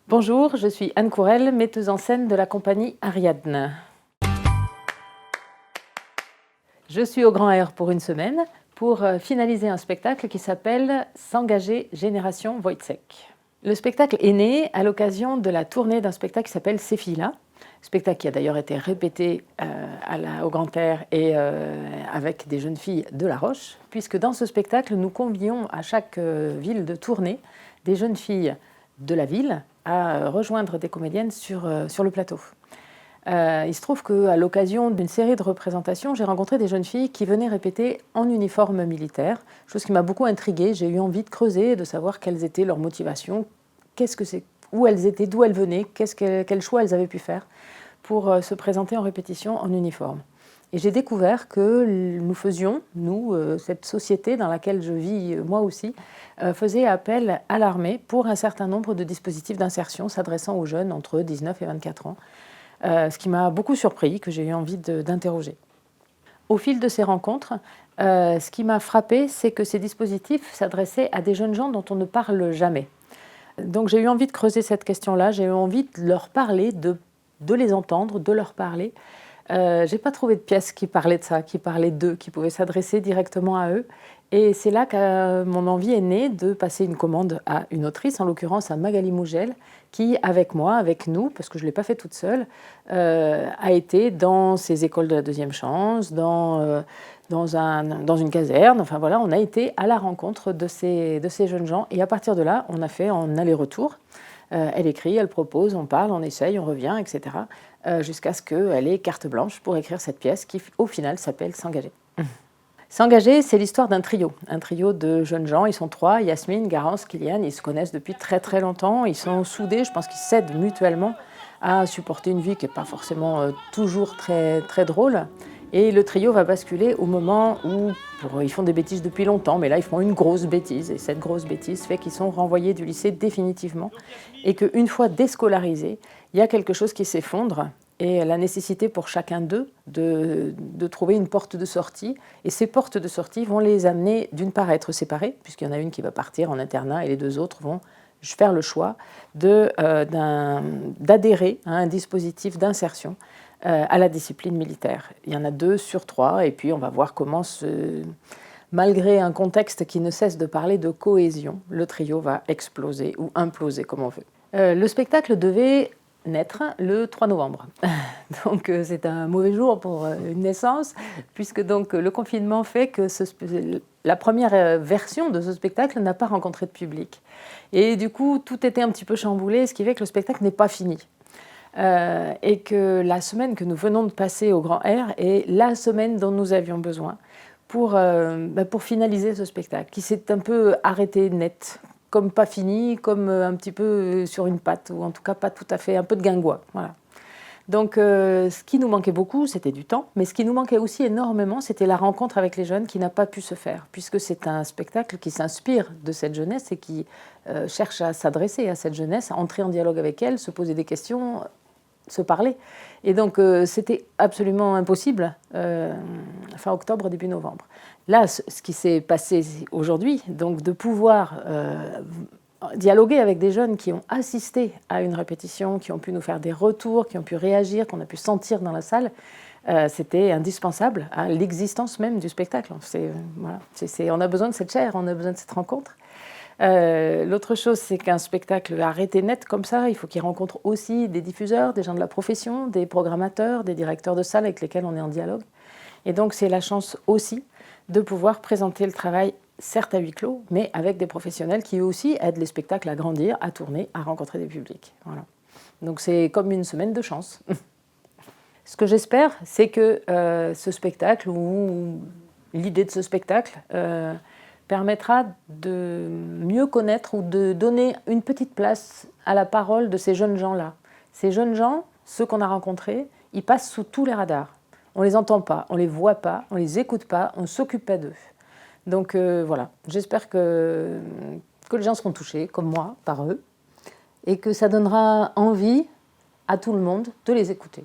Bonjour, je suis Anne Courel, metteuse en scène de la compagnie Ariadne. Je suis au Grand Air pour une semaine pour finaliser un spectacle qui s'appelle S'engager Génération Wojciech. Le spectacle est né à l'occasion de la tournée d'un spectacle qui s'appelle Ces filles-là, spectacle qui a d'ailleurs été répété au Grand Air et avec des jeunes filles de La Roche, puisque dans ce spectacle, nous convions à chaque ville de tournée des jeunes filles de la ville à rejoindre des comédiennes sur le plateau. Il se trouve qu'à l'occasion d'une série de représentations, j'ai rencontré des jeunes filles qui venaient répéter en uniforme militaire, chose qui m'a beaucoup intriguée. J'ai eu envie de creuser, de savoir quelles étaient leurs motivations, où elles étaient, d'où elles venaient, quel choix elles avaient pu faire pour se présenter en répétition en uniforme. Et j'ai découvert que nous faisions, cette société dans laquelle je vis moi aussi, faisait appel à l'armée pour un certain nombre de dispositifs d'insertion s'adressant aux jeunes entre 19 et 24 ans, ce qui m'a beaucoup surpris, que j'ai eu envie d'interroger. Au fil de ces rencontres, ce qui m'a frappé, c'est que ces dispositifs s'adressaient à des jeunes gens dont on ne parle jamais. Donc j'ai eu envie de creuser cette question-là, j'ai eu envie de leur parler, de les entendre, de leur parler. Je n'ai pas trouvé de pièce qui parlait de ça, qui parlait d'eux, qui pouvait s'adresser directement à eux. Et c'est là que mon envie est née de passer une commande à une autrice, en l'occurrence à Magali Mougel, qui, avec moi, avec nous, parce que je ne l'ai pas fait toute seule, a été dans ces écoles de la deuxième chance, dans une caserne. Enfin voilà, on a été à la rencontre de ces jeunes gens. Et à partir de là, on a fait en aller-retour. Elle écrit, elle propose, on parle, on essaye, on revient, etc. Jusqu'à ce qu'elle ait carte blanche pour écrire cette pièce qui, au final, s'appelle S'engager. S'engager, c'est l'histoire d'un trio de jeunes gens. Ils sont 3, Yasmine, Garance, Kylian. Ils se connaissent depuis très très longtemps. Ils sont soudés, je pense qu'ils s'aident mutuellement à supporter une vie qui n'est pas forcément toujours très, très drôle. Et le trio va basculer au moment où ils font des bêtises depuis longtemps, mais là ils font une grosse bêtise. Et cette grosse bêtise fait qu'ils sont renvoyés du lycée définitivement. Et qu'une fois déscolarisés, il y a quelque chose qui s'effondre. Et la nécessité pour chacun d'eux de trouver une porte de sortie. Et ces portes de sortie vont les amener d'une part à être séparés, puisqu'il y en a une qui va partir en internat et les deux autres vont faire le choix d'adhérer à un dispositif d'insertion à la discipline militaire. Il y en a 2 sur 3 et puis on va voir comment, malgré un contexte qui ne cesse de parler de cohésion, le trio va exploser ou imploser comme on veut. Le spectacle devait naître le 3 novembre. Donc c'est un mauvais jour pour une naissance, puisque donc le confinement fait que la première version de ce spectacle n'a pas rencontré de public. Et du coup, tout était un petit peu chamboulé, ce qui fait que le spectacle n'est pas fini. Et que la semaine que nous venons de passer au Grand Air est la semaine dont nous avions besoin pour finaliser ce spectacle, qui s'est un peu arrêté net, comme pas fini, comme un petit peu sur une patte, ou en tout cas pas tout à fait, un peu de guingois. Voilà. Donc ce qui nous manquait beaucoup, c'était du temps, mais ce qui nous manquait aussi énormément, c'était la rencontre avec les jeunes qui n'a pas pu se faire, puisque c'est un spectacle qui s'inspire de cette jeunesse et qui cherche à s'adresser à cette jeunesse, à entrer en dialogue avec elle, se poser des questions, se parler. Et donc c'était absolument impossible fin octobre, début novembre. Là, ce qui s'est passé aujourd'hui, donc de pouvoir dialoguer avec des jeunes qui ont assisté à une répétition, qui ont pu nous faire des retours, qui ont pu réagir, qu'on a pu sentir dans la salle, c'était indispensable à l'existence même du spectacle. On a besoin de cette chair, on a besoin de cette rencontre. L'autre chose, c'est qu'un spectacle arrêté net comme ça, il faut qu'il rencontre aussi des diffuseurs, des gens de la profession, des programmateurs, des directeurs de salles avec lesquels on est en dialogue. Et donc c'est la chance aussi de pouvoir présenter le travail, certes à huis clos, mais avec des professionnels qui eux aussi aident les spectacles à grandir, à tourner, à rencontrer des publics. Voilà. Donc c'est comme une semaine de chance. Ce que j'espère, c'est que ce spectacle, ou l'idée de ce spectacle, permettra de mieux connaître ou de donner une petite place à la parole de ces jeunes gens-là. Ces jeunes gens, ceux qu'on a rencontrés, ils passent sous tous les radars. On ne les entend pas, on ne les voit pas, on ne les écoute pas, on ne s'occupe pas d'eux. Donc voilà, j'espère que les gens seront touchés, comme moi, par eux, et que ça donnera envie à tout le monde de les écouter.